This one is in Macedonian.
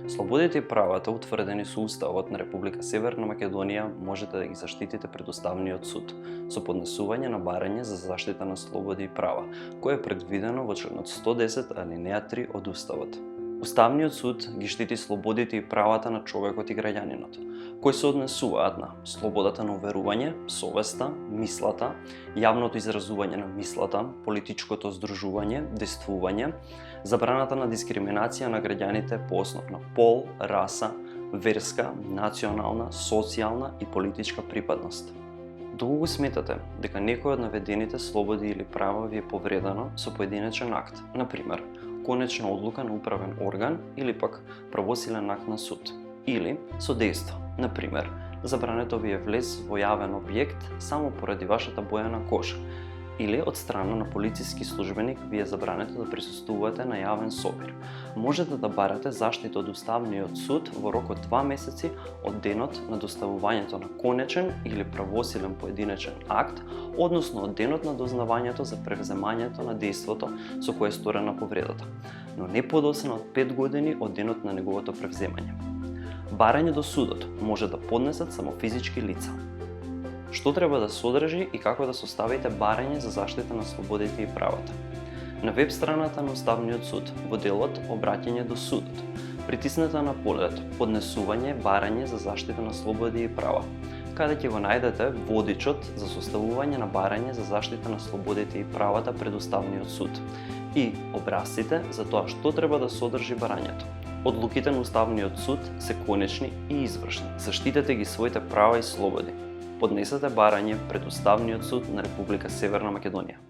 Слободите и правата, утврдени со Уставот на Република Северна Македонија, можете да ги заштитите пред Уставниот суд со поднесување на барање за заштита на слободи и права, кое е предвидено во членот 110 алинеја 3 од Уставот. Уставниот суд ги штити слободите и правата на човекот и граѓанинот, кои се однесуваат на слободата на уверување, совеста, мислата, јавното изразување на мислата, политичкото здружување, действување, забраната на дискриминација на граѓаните по основ на пол, раса, верска, национална, социјална и политичка припадност. Долго сметате дека некој од наведените слободи или права ви е повредено со поединечен акт, например, конечна одлука на управен орган или пак правосилен акт на суд, или со дејство, например, забрането ви е влез во јавен објект само поради вашата боја на коша, или од страна на полициски службеник ви е забрането да присуствувате на јавен собир. Можете да барате заштита од Уставниот суд во рок од 2 месеци од денот на доставувањето на конечен или правосилен поединечен акт, односно од денот на дознавањето за превземањето на дејството со кое е сторена повредата, но не подосна од 5 години од денот на неговото превземање. Барање до судот може да поднесат само физички лица. Што треба да содржи и како да составите барање за заштита на слободите и правата? На веб страната на Уставниот суд, во делот Обраќање до судот, притиснете на полето Поднесување барање за заштита на слободи и права, каде ќе го најдете водичот за составување на барање за заштита на слободите и правата пред Уставниот суд и образците за тоа што треба да содржи барањето. Одлуките на Уставниот суд се конечни и извршни. Заштитете ги своите права и слободи. Поднесете барање пред Уставниот суд на Република Северна Македонија.